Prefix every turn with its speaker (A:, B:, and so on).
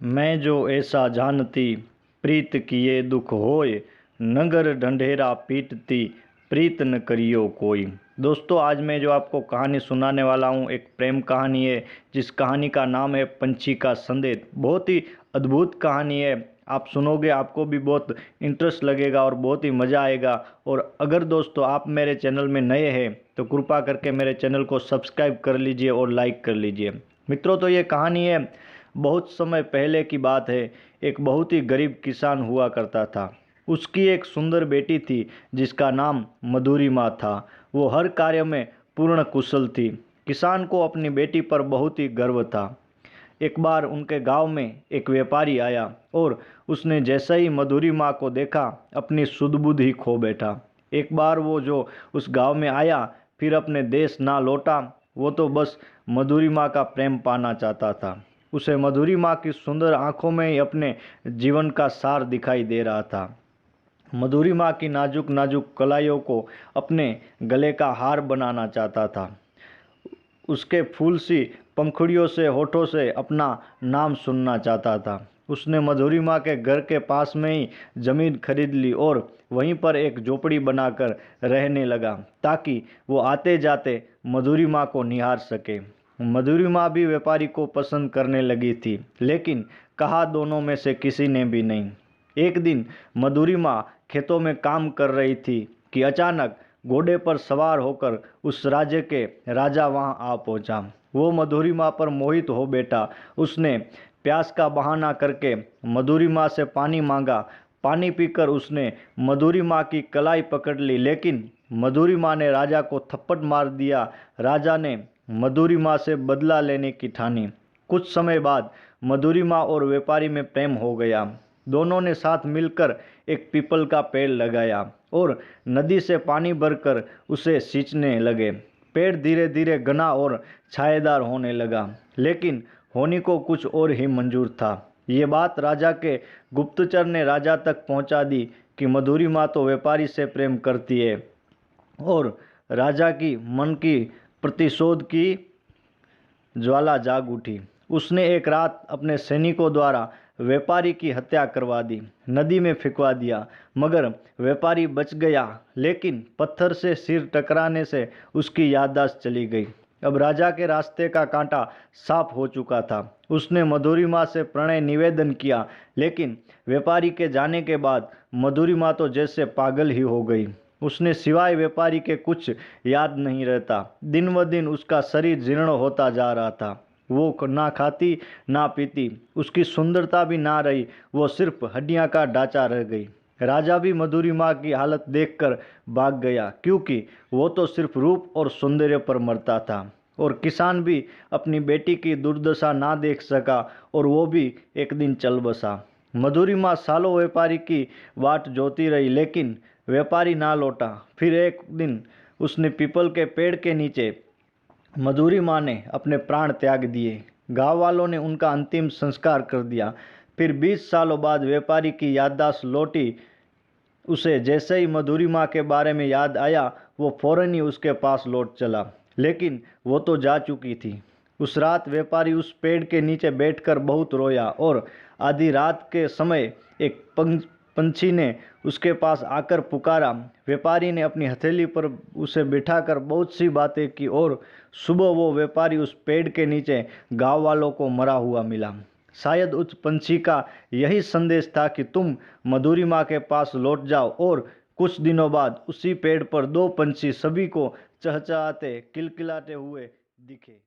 A: मैं जो ऐसा जानती, प्रीत किए दुख होए, नगर ढंढेरा पीटती, प्रीत न करियो कोई। दोस्तों, आज मैं जो आपको कहानी सुनाने वाला हूँ एक प्रेम कहानी है, जिस कहानी का नाम है पंछी का संदेश। बहुत ही अद्भुत कहानी है। आप सुनोगे आपको भी बहुत इंटरेस्ट लगेगा और बहुत ही मज़ा आएगा। और अगर दोस्तों आप मेरे चैनल में नए हैं तो कृपा करके मेरे चैनल को सब्सक्राइब कर लीजिए और लाइक कर लीजिए। मित्रों, तो ये कहानी है, बहुत समय पहले की बात है। एक बहुत ही गरीब किसान हुआ करता था। उसकी एक सुंदर बेटी थी जिसका नाम मधुरिमा था। वो हर कार्य में पूर्ण कुशल थी। किसान को अपनी बेटी पर बहुत ही गर्व था। एक बार उनके गांव में एक व्यापारी आया और उसने जैसे ही मधुरिमा को देखा, अपनी सुध-बुध ही खो बैठा। एक बार वो जो उस गांव में आया, फिर अपने देश ना लौटा। वो तो बस मधुरिमा का प्रेम पाना चाहता था। उसे मधुरिमा की सुंदर आंखों में ही अपने जीवन का सार दिखाई दे रहा था। मधुरिमा की नाजुक नाजुक कलाइयों को अपने गले का हार बनाना चाहता था। उसके फूल सी पंखुड़ियों से, होठों से अपना नाम सुनना चाहता था। उसने मधुरिमा के घर के पास में ही जमीन खरीद ली और वहीं पर एक झोपड़ी बनाकर रहने लगा, ताकि वो आते जाते मधुरिमा को निहार सके। मधुरिमा भी व्यापारी को पसंद करने लगी थी, लेकिन कहा दोनों में से किसी ने भी नहीं। एक दिन मधुरिमा खेतों में काम कर रही थी कि अचानक घोड़े पर सवार होकर उस राज्य के राजा वहां आ पहुंचा। वो मधुरिमा पर मोहित हो बैठा। उसने प्यास का बहाना करके मधुरिमा से पानी मांगा। पानी पीकर उसने मधुरिमा की कलाई पकड़ ली, लेकिन मधुरिमा ने राजा को थप्पड़ मार दिया। राजा ने मधुरिमा से बदला लेने की ठानी। कुछ समय बाद मधुरिमा और व्यापारी में प्रेम हो गया। दोनों ने साथ मिलकर एक पीपल का पेड़ लगाया और नदी से पानी भरकर उसे सींचने लगे। पेड़ धीरे धीरे घना और छायेदार होने लगा, लेकिन होनी को कुछ और ही मंजूर था। ये बात राजा के गुप्तचर ने राजा तक पहुंचा दी कि मधुरिमा तो व्यापारी से प्रेम करती है। और राजा की मन की प्रतिशोध की ज्वाला जाग उठी। उसने एक रात अपने सैनिकों द्वारा व्यापारी की हत्या करवा दी, नदी में फेंकवा दिया। मगर व्यापारी बच गया, लेकिन पत्थर से सिर टकराने से उसकी याददाश्त चली गई। अब राजा के रास्ते का कांटा साफ हो चुका था। उसने मधुरिमा से प्रणय निवेदन किया, लेकिन व्यापारी के जाने के बाद मधुरिमा तो जैसे पागल ही हो गई। उसने सिवाय व्यापारी के कुछ याद नहीं रहता। दिन ब दिन उसका शरीर जीर्ण होता जा रहा था। वो ना खाती ना पीती, उसकी सुंदरता भी ना रही, वो सिर्फ हड्डियां का ढांचा रह गई। राजा भी मधुरिमा की हालत देखकर भाग गया, क्योंकि वो तो सिर्फ रूप और सौंदर्य पर मरता था। और किसान भी अपनी बेटी की दुर्दशा ना देख सका और वो भी एक दिन चल बसा। मधुरिमा सालों व्यापारी की वाट जोती रही, लेकिन व्यापारी ना लौटा। फिर एक दिन उसने पीपल के पेड़ के नीचे मधुरिमा ने अपने प्राण त्याग दिए। गांव वालों ने उनका अंतिम संस्कार कर दिया। फिर 20 सालों बाद व्यापारी की याददाश्त लौटी। उसे जैसे ही मधुरिमा के बारे में याद आया, वो फौरन ही उसके पास लौट चला, लेकिन वो तो जा चुकी थी। उस रात व्यापारी उस पेड़ के नीचे बैठकर बहुत रोया और आधी रात के समय एक पंछी ने उसके पास आकर पुकारा। व्यापारी ने अपनी हथेली पर उसे बिठाकर बहुत सी बातें की और सुबह वो व्यापारी उस पेड़ के नीचे गांव वालों को मरा हुआ मिला। शायद उस पंछी का यही संदेश था कि तुम मधुरिमा के पास लौट जाओ। और कुछ दिनों बाद उसी पेड़ पर दो पंछी सभी को चहचहाते, किलकिलाते हुए दिखे।